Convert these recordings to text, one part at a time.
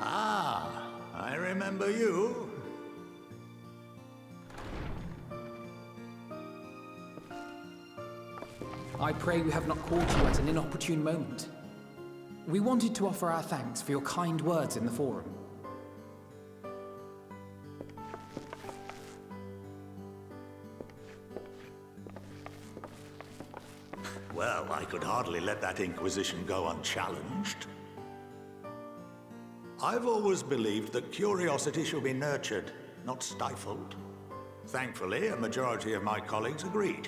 Ah, I remember you. I pray we have not caught you at an inopportune moment. We wanted to offer our thanks for your kind words in the forum. Well, I could hardly let that inquisition go unchallenged. I've always believed that curiosity should be nurtured, not stifled. Thankfully, a majority of my colleagues agreed.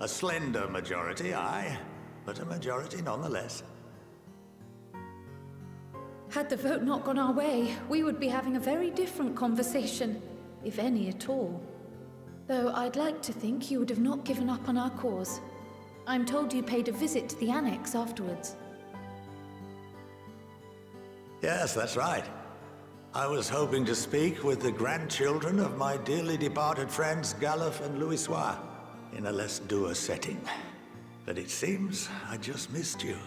A slender majority, aye, but a majority nonetheless. Had the vote not gone our way, we would be having a very different conversation, if any at all. Though I'd like to think you would have not given up on our cause. I'm told you paid a visit to the annex afterwards. Yes, that's right. I was hoping to speak with the grandchildren of my dearly departed friends Galuf and Louisoix in a less dour setting. But it seems I just missed you.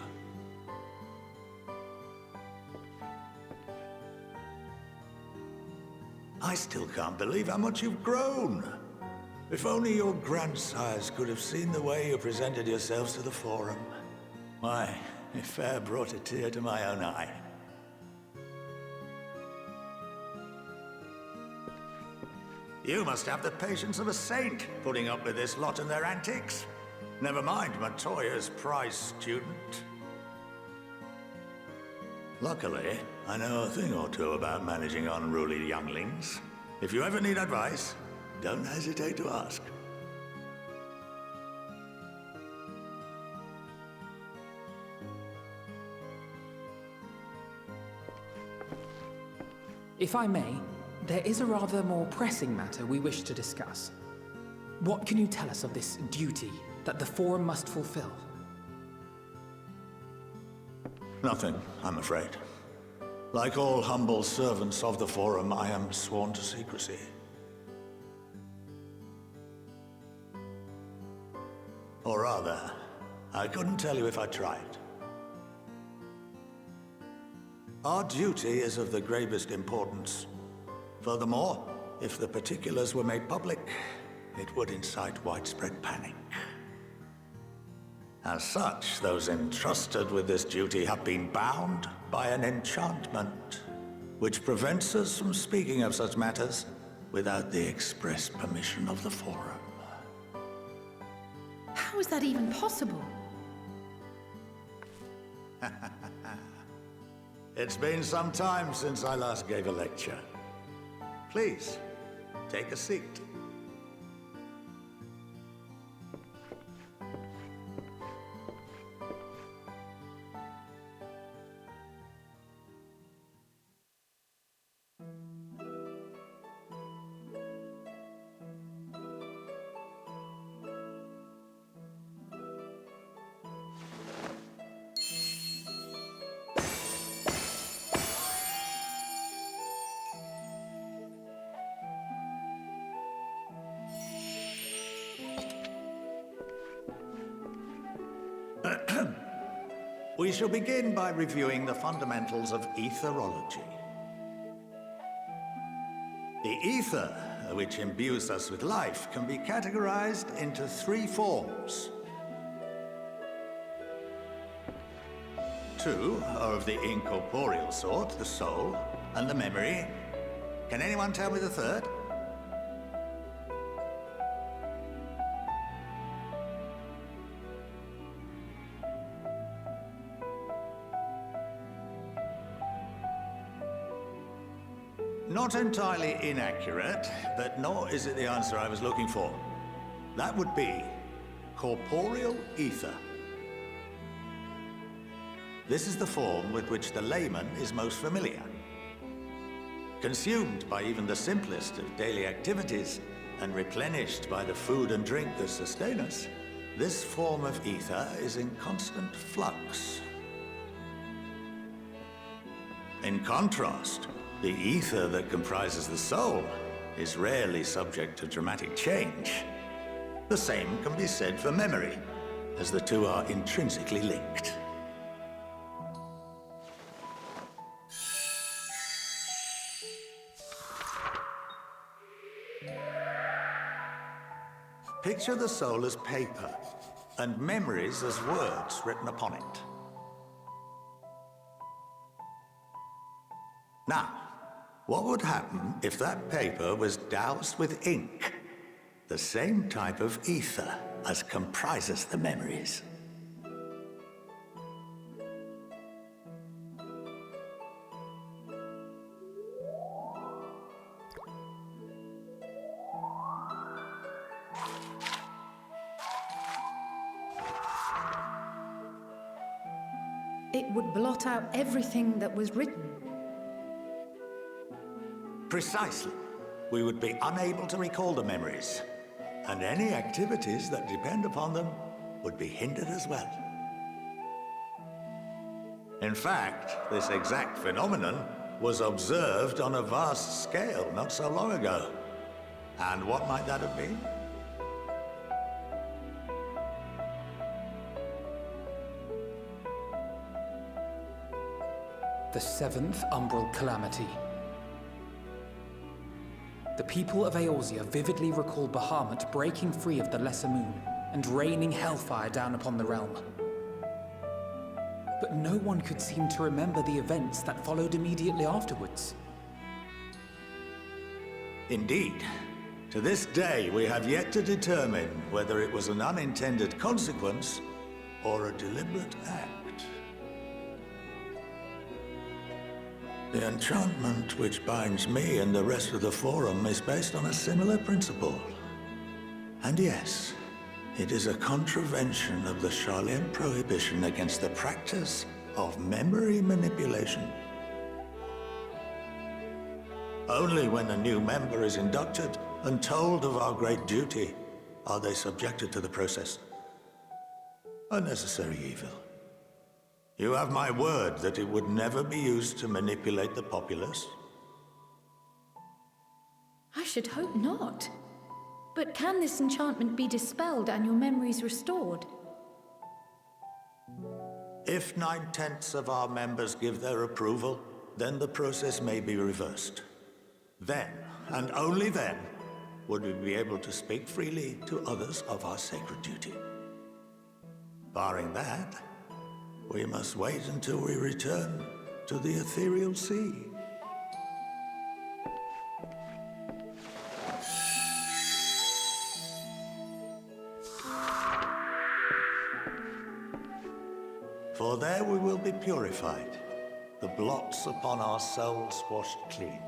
I still can't believe how much you've grown. If only your grandsires could have seen the way you presented yourselves to the Forum. Why, it fair brought a tear to my own eye. You must have the patience of a saint, putting up with this lot and their antics. Never mind Matoya's prize student. Luckily, I know a thing or two about managing unruly younglings. If you ever need advice, don't hesitate to ask. If I may, there is a rather more pressing matter we wish to discuss. What can you tell us of this duty that the Forum must fulfill? Nothing, I'm afraid. Like all humble servants of the Forum, I am sworn to secrecy. Or rather, I couldn't tell you if I tried. Our duty is of the gravest importance. Furthermore, if the particulars were made public, it would incite widespread panic. As such, those entrusted with this duty have been bound by an enchantment, which prevents us from speaking of such matters without the express permission of the Forum. How is that even possible? It's been some time since I last gave a lecture. Please, take a seat. We shall begin by reviewing the fundamentals of etherology. The ether, which imbues us with life, can be categorized into three forms. Two are of the incorporeal sort, the soul and the memory. Can anyone tell me the third? Not entirely inaccurate, but nor is it the answer I was looking for. That would be corporeal ether. This is the form with which the layman is most familiar. Consumed by even the simplest of daily activities and replenished by the food and drink that sustain us, this form of ether is in constant flux. In contrast, the ether that comprises the soul is rarely subject to dramatic change. The same can be said for memory, as the two are intrinsically linked. Picture the soul as paper, and memories as words written upon it. Now, what would happen if that paper was doused with ink? The same type of ether as comprises the memories. It would blot out everything that was written. Precisely. We would be unable to recall the memories, and any activities that depend upon them would be hindered as well. In fact, this exact phenomenon was observed on a vast scale not so long ago. And what might that have been? The seventh umbral calamity. The people of Eorzea vividly recall Bahamut breaking free of the Lesser Moon and raining hellfire down upon the realm. But no one could seem to remember the events that followed immediately afterwards. Indeed. To this day, we have yet to determine whether it was an unintended consequence or a deliberate act. The enchantment which binds me and the rest of the Forum is based on a similar principle. And yes, it is a contravention of the Sharlayan prohibition against the practice of memory manipulation. Only when a new member is inducted and told of our great duty are they subjected to the process. A necessary evil. You have my word that it would never be used to manipulate the populace? I should hope not. But can this enchantment be dispelled and your memories restored? If 9/10 of our members give their approval, then the process may be reversed. Then, and only then, would we be able to speak freely to others of our sacred duty. Barring that, we must wait until we return to the ethereal sea. For there we will be purified, the blots upon our souls washed clean.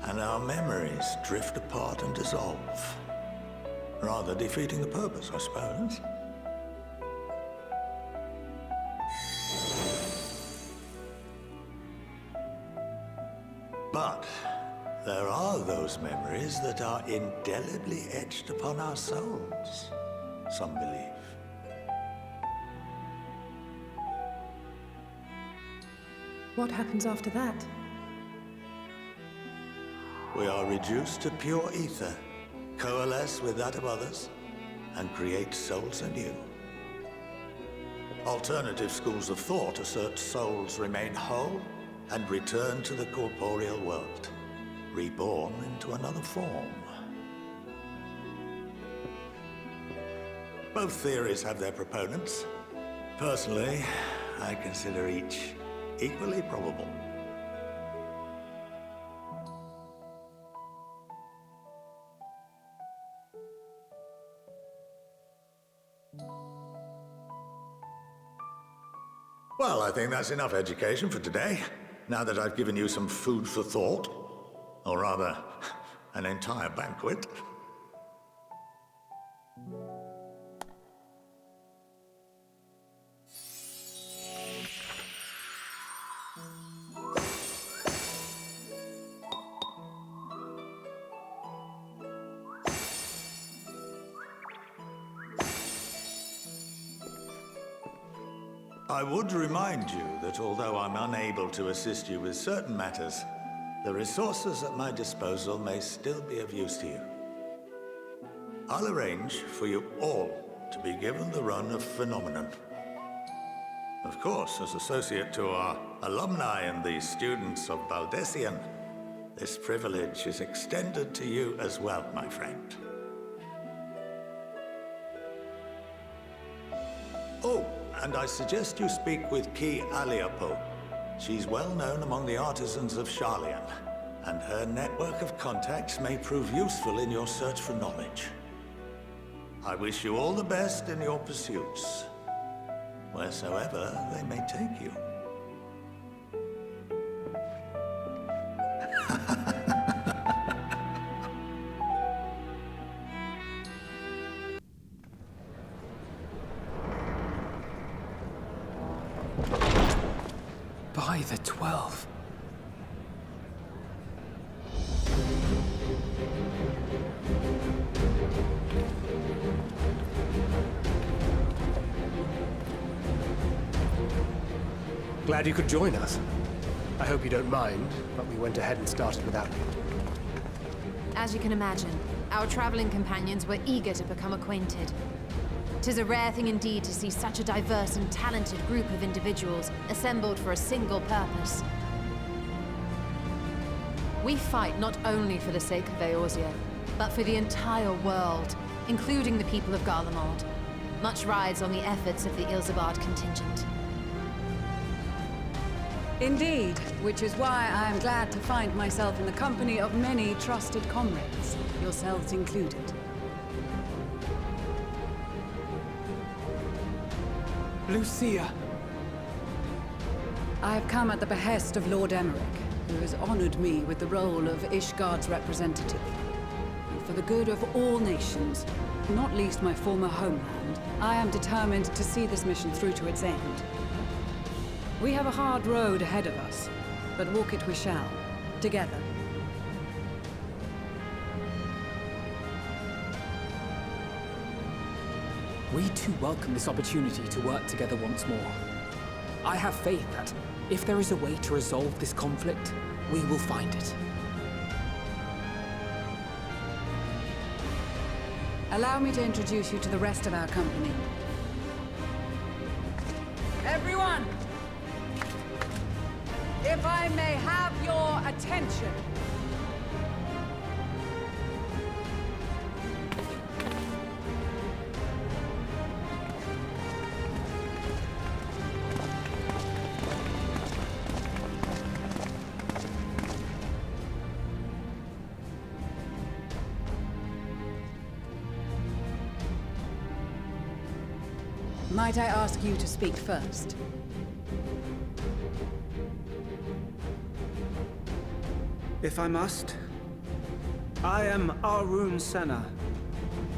And our memories drift apart and dissolve, rather defeating the purpose, I suppose. But there are those memories that are indelibly etched upon our souls, some believe. What happens after that? We are reduced to pure ether, coalesce with that of others, and create souls anew. Alternative schools of thought assert souls remain whole and return to the corporeal world, reborn into another form. Both theories have their proponents. Personally, I consider each equally probable. Well, I think that's enough education for today, now that I've given you some food for thought. Or rather, an entire banquet. I would remind you that although I'm unable to assist you with certain matters, the resources at my disposal may still be of use to you. I'll arrange for you all to be given the run of Phenomenon, Of course, as associate to our alumni and the students of Baldessian, this privilege is extended to you as well, my friend. Oh, and I suggest you speak with Ki Aliapo. She's well known among the artisans of Sharlayan, and her network of contacts may prove useful in your search for knowledge. I wish you all the best in your pursuits, wheresoever they may take you. By the 12. Glad you could join us. I hope you don't mind, but we went ahead and started without you. As you can imagine, our traveling companions were eager to become acquainted. 'Tis a rare thing indeed to see such a diverse and talented group of individuals assembled for a single purpose. We fight not only for the sake of Eorzea, but for the entire world, including the people of Garlemald. Much rides on the efforts of the Ilzabard contingent. Indeed, which is why I am glad to find myself in the company of many trusted comrades, yourselves included. Lucia! I have come at the behest of Lord Emmerich, who has honored me with the role of Ishgard's representative. And for the good of all nations, not least my former homeland, I am determined to see this mission through to its end. We have a hard road ahead of us, but walk it we shall, together. We too welcome this opportunity to work together once more. I have faith that, if there is a way to resolve this conflict, we will find it. Allow me to introduce you to the rest of our company. Everyone! If I may have your attention. Might I ask you to speak first? If I must. I am Arun Senna,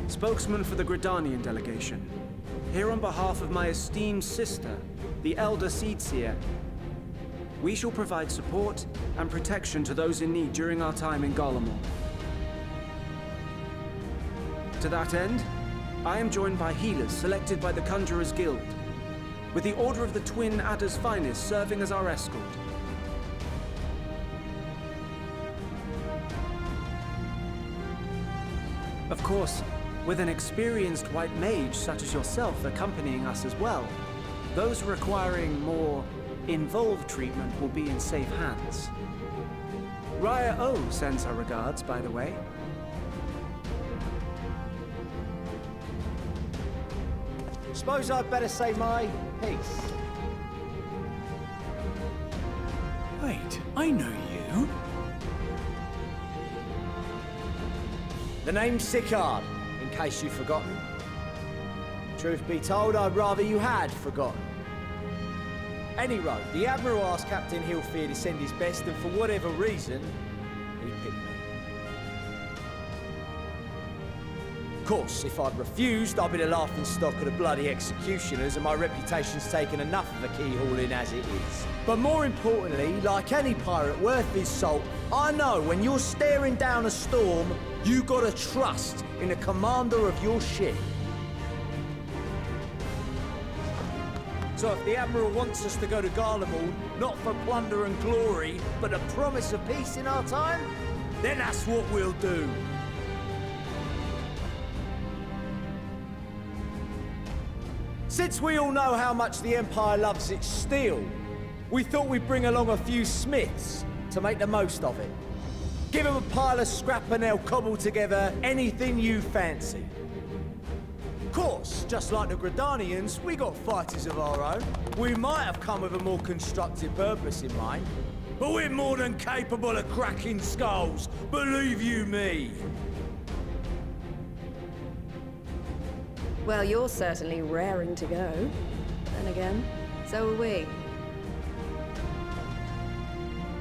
spokesman for the Gridanian delegation, here on behalf of my esteemed sister, the Elder Seedseer. We shall provide support and protection to those in need during our time in Garlemald. To that end, I am joined by healers selected by the Conjurers Guild, with the Order of the Twin Adder's Finest serving as our escort. Of course, with an experienced white mage such as yourself accompanying us as well, those requiring more involved treatment will be in safe hands. Raya O sends her regards, by the way. Suppose I'd better say my piece. Wait, I know you. The name's Sicard, in case you've forgotten. Truth be told, I'd rather you had forgotten. Any road, the Admiral asked Captain Hillfear to send his best, and for whatever reason, he picked me. Of course, if I'd refused, I'd be the laughingstock of the bloody executioners, and my reputation's taken enough of a keyhauling as it is. But more importantly, like any pirate worth his salt, I know when you're staring down a storm, you gotta trust in the commander of your ship. So if the Admiral wants us to go to Garlemald, not for plunder and glory, but a promise of peace in our time, then that's what we'll do. Since we all know how much the Empire loves its steel, we thought we'd bring along a few smiths to make the most of it. Give them a pile of scrap and they'll cobble together anything you fancy. Of course, just like the Gridanians, we got fighters of our own. We might have come with a more constructive purpose in mind, but we're more than capable of cracking skulls, believe you me. Well, you're certainly raring to go. Then again, so are we.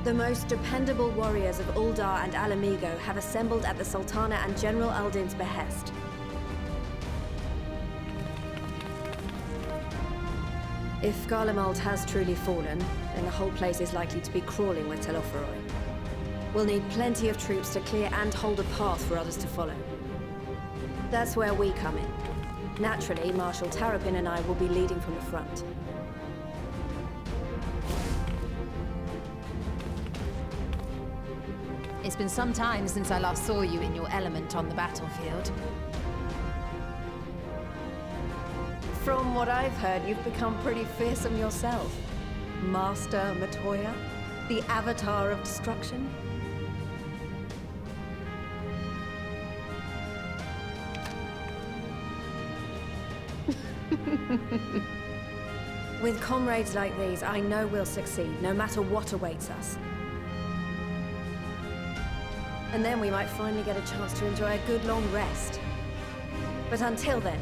The most dependable warriors of Uldar and Alamigo have assembled at the Sultana and General Aldin's behest. If Garlemald has truly fallen, then the whole place is likely to be crawling with Telophoroi. We'll need plenty of troops to clear and hold a path for others to follow. That's where we come in. Naturally, Marshal Tarapin and I will be leading from the front. It's been some time since I last saw you in your element on the battlefield. From what I've heard, you've become pretty fearsome yourself. Master Matoya, the Avatar of Destruction. With comrades like these, I know we'll succeed, no matter what awaits us. And then we might finally get a chance to enjoy a good long rest. But until then,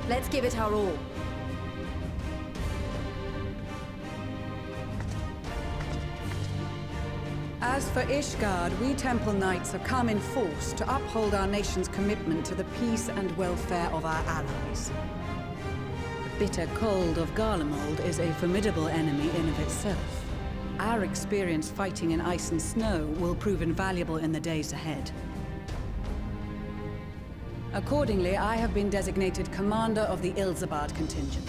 let's give it our all. As for Ishgard, we Temple Knights have come in force to uphold our nation's commitment to the peace and welfare of our allies. The bitter cold of Garlemald is a formidable enemy in of itself. Our experience fighting in ice and snow will prove invaluable in the days ahead. Accordingly, I have been designated commander of the Ilzabad contingent.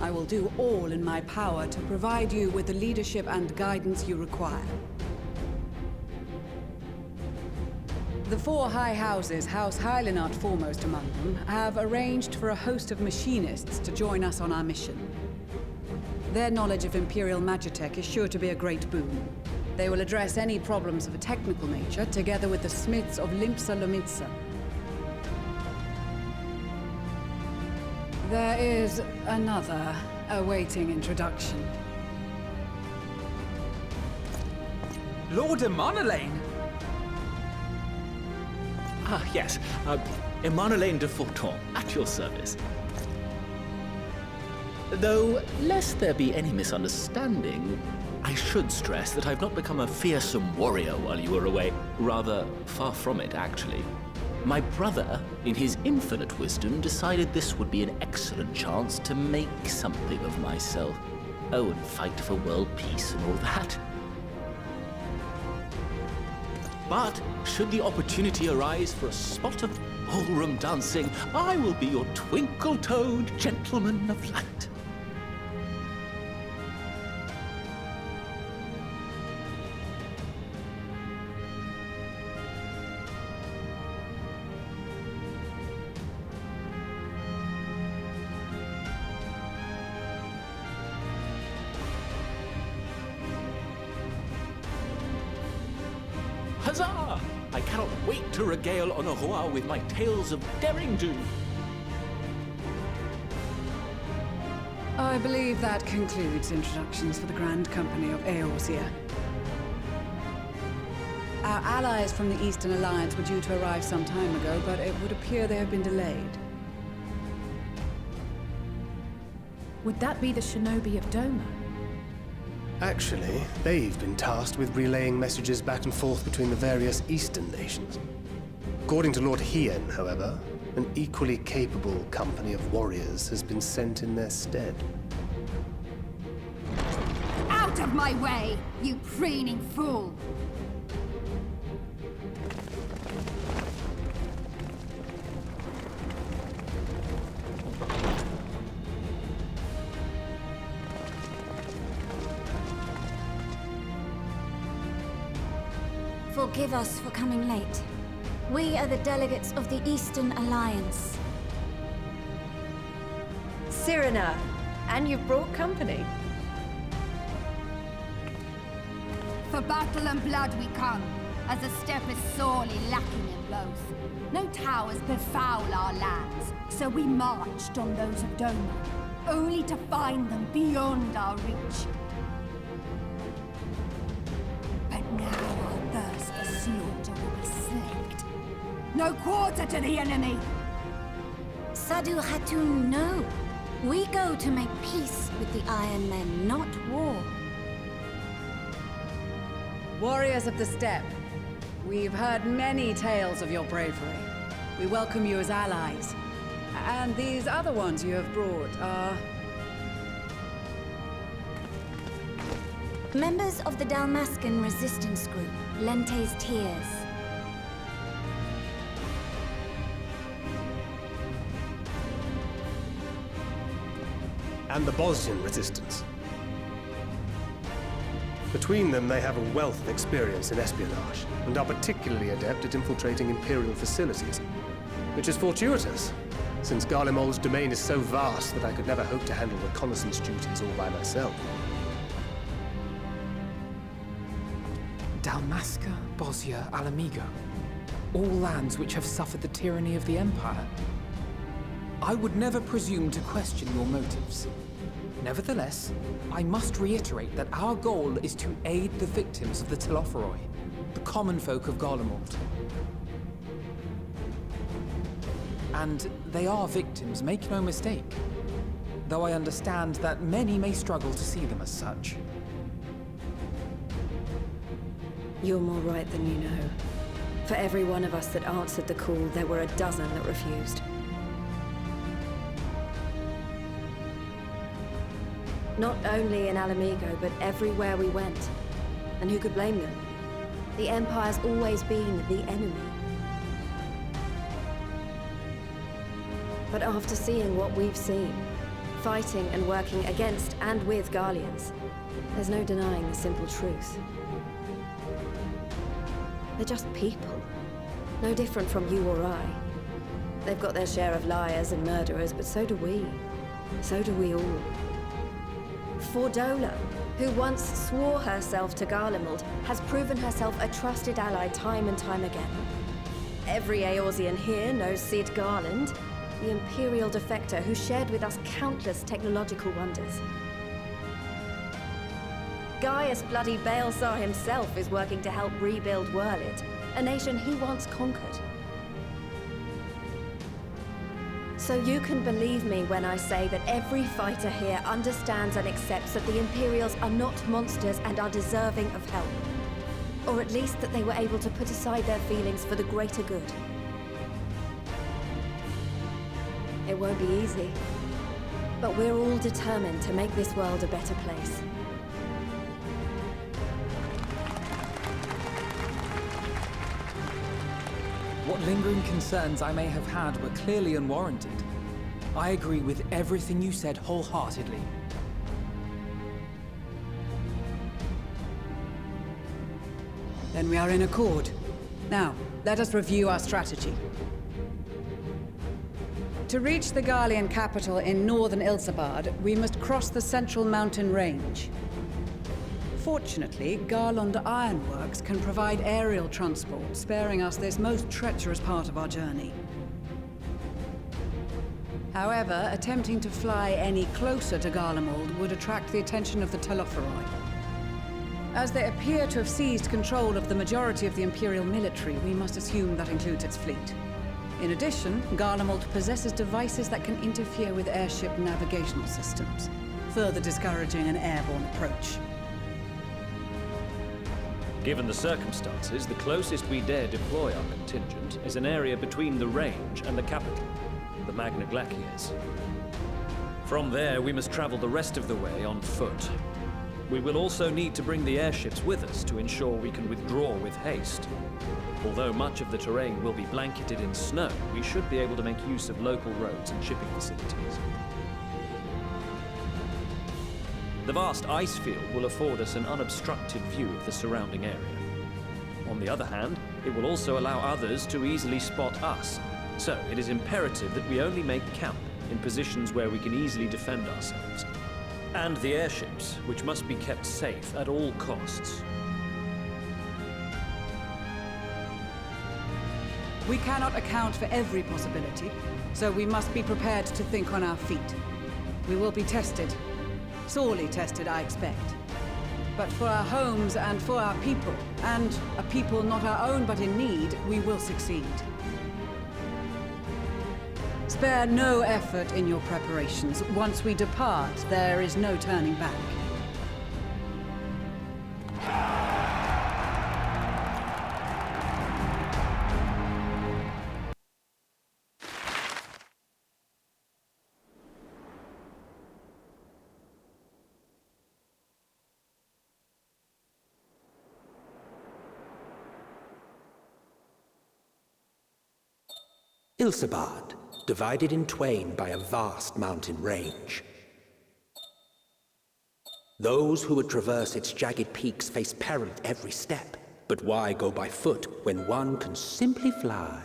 I will do all in my power to provide you with the leadership and guidance you require. The four high houses, House Hylinart foremost among them, have arranged for a host of machinists to join us on our mission. Their knowledge of Imperial Magitech is sure to be a great boon. They will address any problems of a technical nature, together with the smiths of Limpsa Lomitsa. There is another awaiting introduction. Lord Emanolain! Ah, yes. Emanolain de Forton, at your service. Though, lest there be any misunderstanding, I should stress that I've not become a fearsome warrior while you were away. Rather, far from it, actually. My brother, in his infinite wisdom, decided this would be an excellent chance to make something of myself. Oh, and fight for world peace and all that. But, should the opportunity arise for a spot of ballroom dancing, I will be your twinkle-toed gentleman of light. Huzzah! I cannot wait to regale Honoroa with my tales of daring do. I believe that concludes introductions for the Grand Company of Eorzea. Our allies from the Eastern Alliance were due to arrive some time ago, but it would appear they have been delayed. Would that be the shinobi of Doma? Actually, they've been tasked with relaying messages back and forth between the various Eastern nations. According to Lord Hien, however, an equally capable company of warriors has been sent in their stead. Out of my way, you preening fool! Forgive us for coming late. We are the delegates of the Eastern Alliance. Tirana, and you've brought company. For battle and blood we come, as the steppe is sorely lacking in both. No towers befoul our lands, so we marched on those of Doma, only to find them beyond our reach. But now our thirst for slaughter will be slaked. No quarter to the enemy! Sadu Hatun, no. We go to make peace with the Iron Men, not war. Warriors of the Steppe, we've heard many tales of your bravery. We welcome you as allies. And these other ones you have brought are... Members of the Dalmascan resistance group, Lente's Tears. And the Bosnian resistance. Between them, they have a wealth of experience in espionage, and are particularly adept at infiltrating Imperial facilities, which is fortuitous, since Garlemald's domain is so vast that I could never hope to handle reconnaissance duties all by myself. Dalmasca, Bosnia, Alamigo. All lands which have suffered the tyranny of the Empire. I would never presume to question your motives. Nevertheless, I must reiterate that our goal is to aid the victims of the Telophoroi, the common folk of Garlemald. And they are victims, make no mistake. Though I understand that many may struggle to see them as such. You're more right than you know. For every one of us that answered the call, there were a dozen that refused. Not only in Alamigo, but everywhere we went. And who could blame them? The Empire's always been the enemy. But after seeing what we've seen, fighting and working against and with Garleans, there's no denying the simple truth. They're just people. No different from you or I. They've got their share of liars and murderers, but so do we. So do we all. Fordola, who once swore herself to Garlemald, has proven herself a trusted ally time and time again. Every Eorzean here knows Cid Garland, the Imperial defector who shared with us countless technological wonders. Gaius bloody Baelsar himself is working to help rebuild Wurlid, a nation he once conquered. So you can believe me when I say that every fighter here understands and accepts that the Imperials are not monsters and are deserving of help. Or at least that they were able to put aside their feelings for the greater good. It won't be easy, but we're all determined to make this world a better place. What lingering concerns I may have had were clearly unwarranted. I agree with everything you said wholeheartedly. Then we are in accord. Now, let us review our strategy. To reach the Garlean capital in northern Ilsabard, we must cross the central mountain range. Fortunately, Garlond Ironworks can provide aerial transport, sparing us this most treacherous part of our journey. However, attempting to fly any closer to Garlemald would attract the attention of the Telophoroi. As they appear to have seized control of the majority of the Imperial military, we must assume that includes its fleet. In addition, Garlemald possesses devices that can interfere with airship navigational systems, further discouraging an airborne approach. Given the circumstances, the closest we dare deploy our contingent is an area between the range and the capital, the Magna Glaciers. From there, we must travel the rest of the way on foot. We will also need to bring the airships with us to ensure we can withdraw with haste. Although much of the terrain will be blanketed in snow, we should be able to make use of local roads and shipping facilities. The vast ice field will afford us an unobstructed view of the surrounding area. On the other hand, it will also allow others to easily spot us, so it is imperative that we only make camp in positions where we can easily defend ourselves. And the airships, which must be kept safe at all costs. We cannot account for every possibility, so we must be prepared to think on our feet. We will be tested. Sorely tested, I expect. But for our homes and for our people, and a people not our own but in need, we will succeed. Spare no effort in your preparations. Once we depart, there is no turning back. Ilsabard, divided in twain by a vast mountain range. Those who would traverse its jagged peaks face peril at every step. But why go by foot when one can simply fly?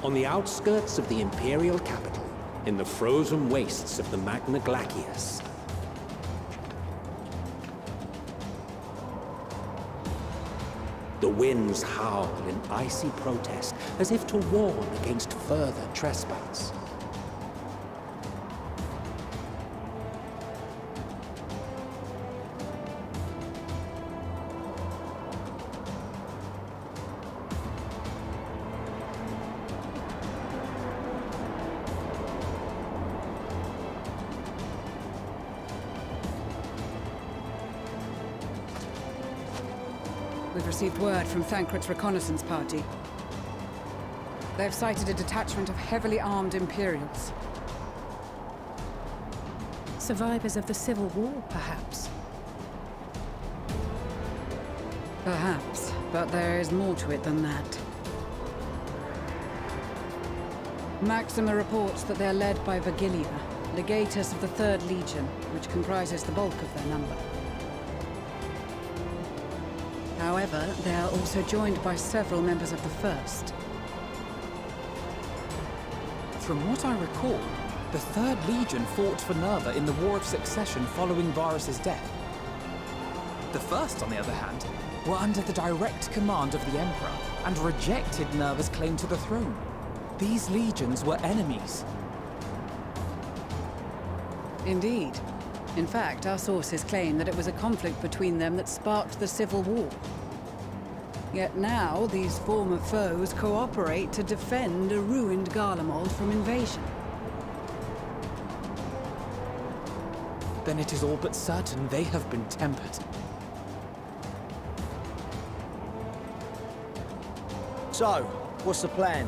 On the outskirts of the Imperial capital, in the frozen wastes of the Magna Glacius, the winds howl in icy protest, as if to warn against further trespass. We've received word from Thancred's reconnaissance party. They've sighted a detachment of heavily armed Imperials. Survivors of the Civil War, perhaps? Perhaps, but there is more to it than that. Maxima reports that they're led by Vergilia, legatus of the 3rd Legion, which comprises the bulk of their number. However, they are also joined by several members of the 1st. From what I recall, the 3rd Legion fought for Nerva in the War of Succession following Varus's death. The 1st, on the other hand, were under the direct command of the Emperor and rejected Nerva's claim to the throne. These legions were enemies. Indeed. In fact, our sources claim that it was a conflict between them that sparked the Civil War. Yet now, these former foes cooperate to defend a ruined Garlemald from invasion. Then it is all but certain they have been tempered. So, what's the plan?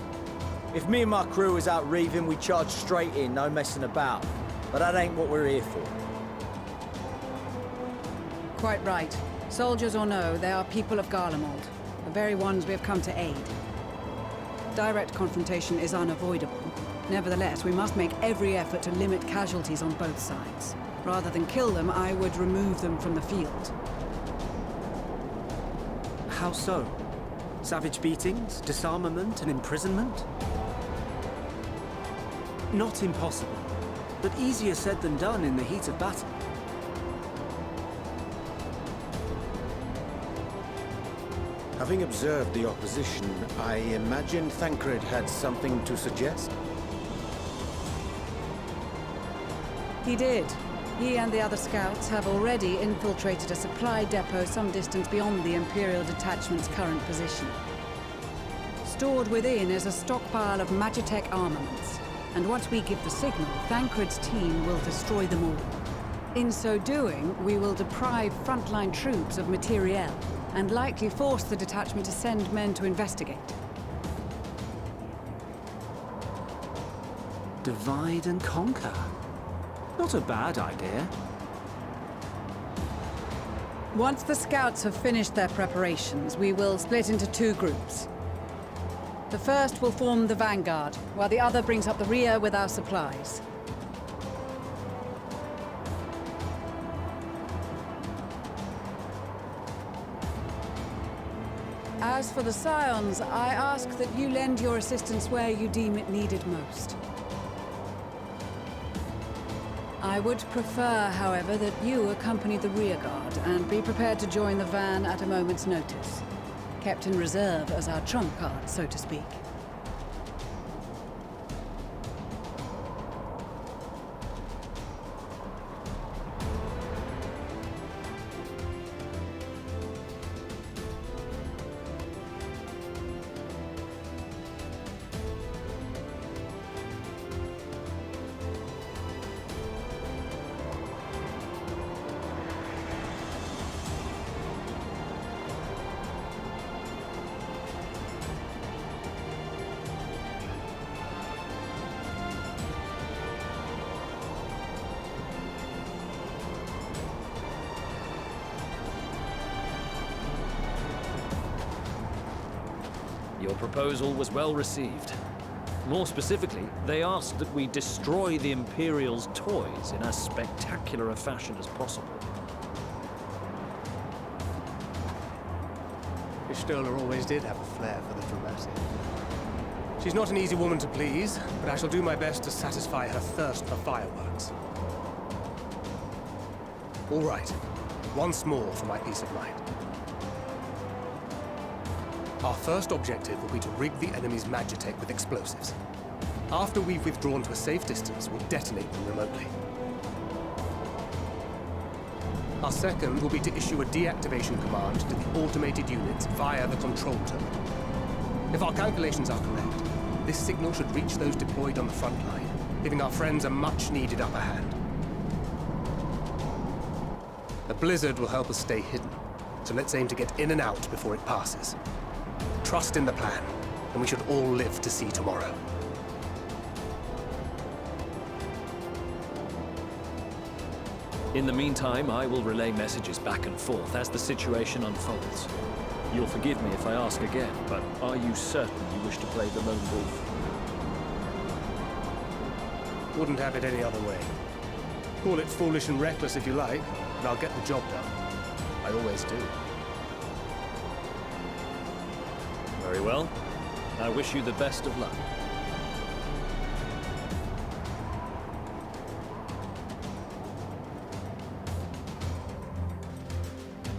If me and my crew is out reaving, we charge straight in, no messing about. But that ain't what we're here for. Quite right. Soldiers or no, they are people of Garlemald, the very ones we have come to aid. Direct confrontation is unavoidable. Nevertheless, we must make every effort to limit casualties on both sides. Rather than kill them, I would remove them from the field. How so? Savage beatings, disarmament, and imprisonment? Not impossible, but easier said than done in the heat of battle. Having observed the opposition, I imagine Thancred had something to suggest? He did. He and the other scouts have already infiltrated a supply depot some distance beyond the Imperial detachment's current position. Stored within is a stockpile of Magitech armaments, and once we give the signal, Thancred's team will destroy them all. In so doing, we will deprive frontline troops of materiel, and likely force the detachment to send men to investigate. Divide and conquer. Not a bad idea. Once the scouts have finished their preparations, we will split into 2 groups. The first will form the vanguard, while the other brings up the rear with our supplies. As for the Scions, I ask that you lend your assistance where you deem it needed most. I would prefer, however, that you accompany the rearguard and be prepared to join the van at a moment's notice. Kept in reserve as our trump card, so to speak. Your proposal was well received. More specifically, they asked that we destroy the Imperial's toys in as spectacular a fashion as possible. Istola always did have a flair for the dramatic. She's not an easy woman to please, but I shall do my best to satisfy her thirst for fireworks. All right, once more for my peace of mind. Our first objective will be to rig the enemy's Magitech with explosives. After we've withdrawn to a safe distance, we'll detonate them remotely. Our second will be to issue a deactivation command to the automated units via the control terminal. If our calculations are correct, this signal should reach those deployed on the front line, giving our friends a much-needed upper hand. The blizzard will help us stay hidden, so let's aim to get in and out before it passes. Trust in the plan, and we should all live to see tomorrow. In the meantime, I will relay messages back and forth as the situation unfolds. You'll forgive me if I ask again, but are you certain you wish to play the lone wolf? Wouldn't have it any other way. Call it foolish and reckless if you like, but I'll get the job done. I always do. Very well. I wish you the best of luck.